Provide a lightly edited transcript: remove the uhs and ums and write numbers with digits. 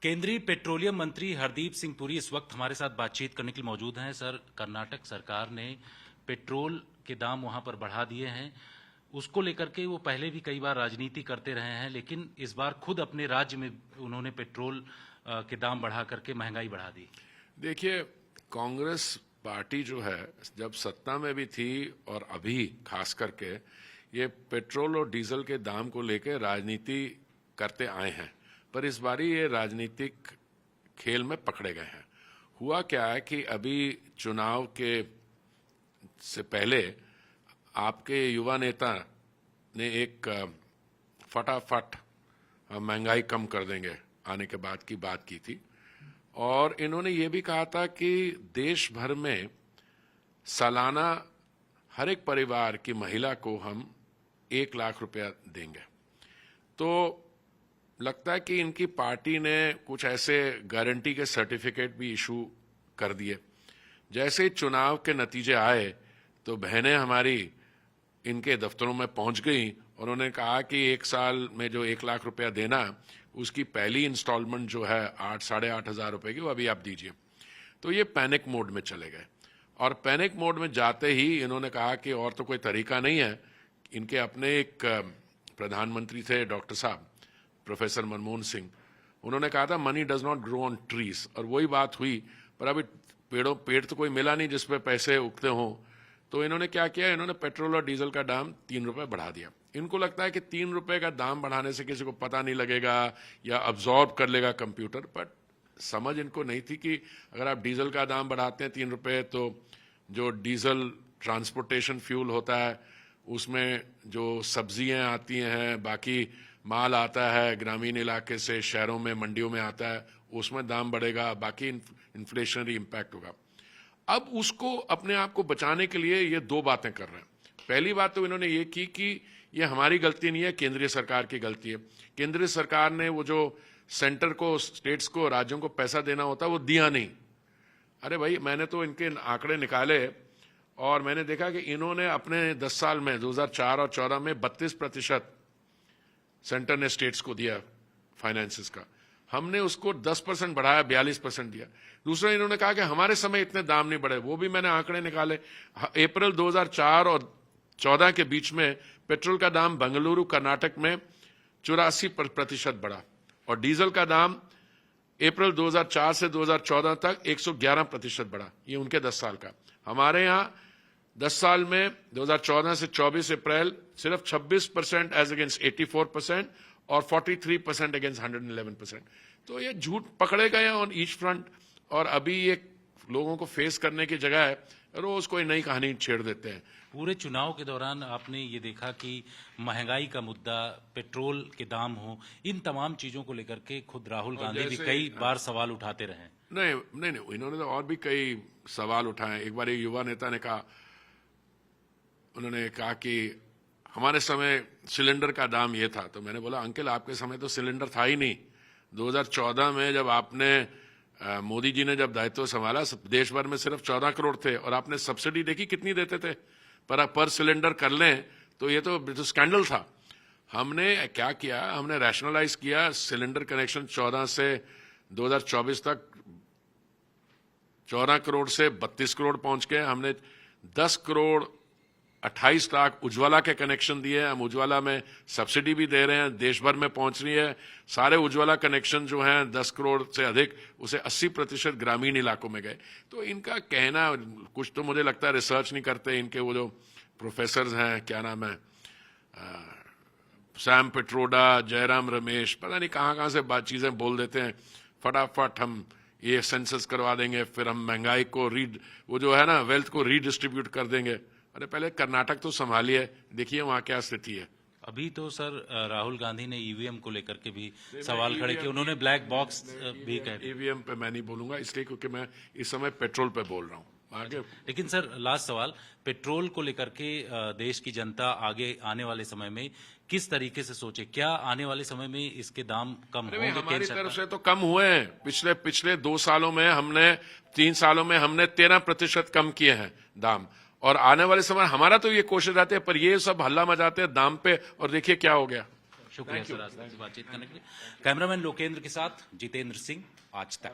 केंद्रीय पेट्रोलियम मंत्री हरदीप सिंह पुरी इस वक्त हमारे साथ बातचीत करने के लिए मौजूद हैं। सर, कर्नाटक सरकार ने पेट्रोल के दाम वहां पर बढ़ा दिए हैं। उसको लेकर के वो पहले भी कई बार राजनीति करते रहे हैं, लेकिन इस बार खुद अपने राज्य में उन्होंने पेट्रोल के दाम बढ़ा करके महंगाई बढ़ा दी। देखिए, कांग्रेस पार्टी जो है जब सत्ता में भी थी और अभी खास करके ये पेट्रोल और डीजल के दाम को लेकर राजनीति करते आए हैं, पर इस बारी ये राजनीतिक खेल में पकड़े गए हैं। हुआ क्या है कि अभी चुनाव के से पहले आपके युवा नेता ने एक फटाफट महंगाई कम कर देंगे आने के बाद की बात की थी, और इन्होंने ये भी कहा था कि देश भर में सालाना हर एक परिवार की महिला को हम 1 लाख रुपया देंगे। तो लगता है कि इनकी पार्टी ने कुछ ऐसे गारंटी के सर्टिफिकेट भी इशू कर दिए। जैसे ही चुनाव के नतीजे आए तो बहनें हमारी इनके दफ्तरों में पहुंच गई और उन्होंने कहा कि 1 साल में जो 1 लाख रुपया देना, उसकी पहली इंस्टॉलमेंट जो है 8,500 रुपए की, वो अभी आप दीजिए। तो ये पैनिक मोड में चले गए, और पैनिक मोड में जाते ही इन्होंने कहा कि और तो कोई तरीका नहीं है। इनके अपने एक प्रधानमंत्री थे डॉक्टर साहब, प्रोफेसर मनमोहन सिंह, उन्होंने कहा था money does not grow on trees, और वही बात हुई। पर अभी पेड़ तो कोई मिला नहीं जिसपे पैसे उगते हों। तो इन्होंने क्या किया, इन्होंने पेट्रोल और डीजल का दाम 3 रुपए बढ़ा दिया। इनको लगता है कि 3 रुपए का दाम बढ़ाने से किसी को पता नहीं लगेगा या अब्जॉर्ब कर लेगा कंप्यूटर, बट समझ इनको नहीं थी कि अगर आप डीजल का दाम बढ़ाते हैं 3 रुपए, तो जो डीजल ट्रांसपोर्टेशन फ्यूल होता है उसमें जो सब्जियां आती हैं, बाकी माल आता है ग्रामीण इलाके से शहरों में मंडियों में आता है, उसमें दाम बढ़ेगा, बाकी इन्फ्लेशनरी इम्पैक्ट होगा। अब उसको अपने आप को बचाने के लिए ये 2 बातें कर रहे हैं। पहली बात तो इन्होंने ये की कि ये हमारी गलती नहीं है, केंद्रीय सरकार की गलती है। केंद्रीय सरकार ने वो जो सेंटर को, स्टेट्स को, राज्यों को पैसा देना होता है वो दिया नहीं। अरे भाई, मैंने तो इनके आंकड़े निकाले और मैंने देखा कि इन्होंने अपने 10 साल में 2004 और 14 में 32% सेंटर ने स्टेट्स को दिया फाइनेंसेस का। हमने उसको 10% बढ़ाया, 42% दिया। दूसरा, इन्होंने कहा कि हमारे समय इतने दाम नहीं बढ़े, वो भी मैंने आंकड़े निकाले। अप्रैल 2004 और 14 के बीच में पेट्रोल का दाम बेंगलुरु कर्नाटक में 84% बढ़ा, और डीजल का दाम अप्रैल 2004 से 2014 तक 111% बढ़ा। ये उनके 10 साल का। हमारे यहाँ 10 साल में 2014 से 24 अप्रैल सिर्फ 26% एज अगेंस्ट 84% और 43% अगेंस्ट 111%। तो ये झूठ पकड़े गए ऑन ईच फ्रंट, और अभी ये लोगों को फेस करने की जगह है रोज कोई नई कहानी छेड़ देते हैं। पूरे चुनाव के दौरान आपने ये देखा कि महंगाई का मुद्दा, पेट्रोल के दाम हो, इन तमाम चीजों को लेकर के खुद राहुल गांधी भी कई बार सवाल उठाते रहे। नहीं, इन्होंने तो और भी कई सवाल उठाए। एक बार एक युवा नेता ने कहा, उन्होंने कहा कि हमारे समय सिलेंडर का दाम ये था। तो मैंने बोला, अंकल आपके समय तो सिलेंडर था ही नहीं। 2014 में जब आपने मोदी जी ने जब दायित्व संभाला, देश भर में सिर्फ 14 करोड़ थे, और आपने सब्सिडी देखी कितनी देते थे पर सिलेंडर कर लें, तो ये तो स्कैंडल था। हमने क्या किया, हमने रैशनलाइज किया सिलेंडर कनेक्शन 14 से 2024 तक 14 करोड़ से 32 करोड़ पहुंच गए। हमने 10 करोड़ 28 लाख उज्ज्वला के कनेक्शन दिए। हम उज्ज्वला में सब्सिडी भी दे रहे हैं, देश भर में पहुंच रही है। सारे उज्ज्वला कनेक्शन जो हैं 10 करोड़ से अधिक, उसे 80% ग्रामीण इलाकों में गए। तो इनका कहना, कुछ तो मुझे लगता है रिसर्च नहीं करते इनके वो जो प्रोफेसर हैं, क्या नाम है, सैम पिट्रोडा, जयराम रमेश, पता नहीं कहाँ से चीजें बोल देते हैं। फटाफट हम ये सेंसस करवा देंगे, फिर हम महंगाई को वो जो है ना, वेल्थ को रीडिस्ट्रीब्यूट कर देंगे। अरे पहले कर्नाटक तो संभालिए, देखिए वहां क्या स्थिति है। अभी तो सर राहुल गांधी ने ईवीएम को लेकर के भी सवाल खड़े किए, उन्होंने ब्लैक बॉक्स भी कह दिया। ईवीएम पे मैं नहीं बोलूंगा, इसलिए क्योंकि मैं इस समय पेट्रोल पे बोल रहा हूँ आगे। लेकिन सर, लास्ट सवाल, पेट्रोल को लेकर के देश की जनता आगे आने वाले समय में किस तरीके से सोचे? क्या आने वाले समय में इसके दाम कम होंगे? हमारी तरफ से तो कम हुए हैं। पिछले 2 सालों में हमने, 3 सालों में हमने 13% कम किए हैं दाम, और आने वाले समय हमारा तो ये कोशिश रहती है, पर ये सब हल्ला मचाते हैं दाम पे, और देखिए क्या हो गया। शुक्रिया सर आज तक से बातचीत करने के लिए। कैमरामैन लोकेंद्र के साथ जितेंद्र सिंह, आज तक।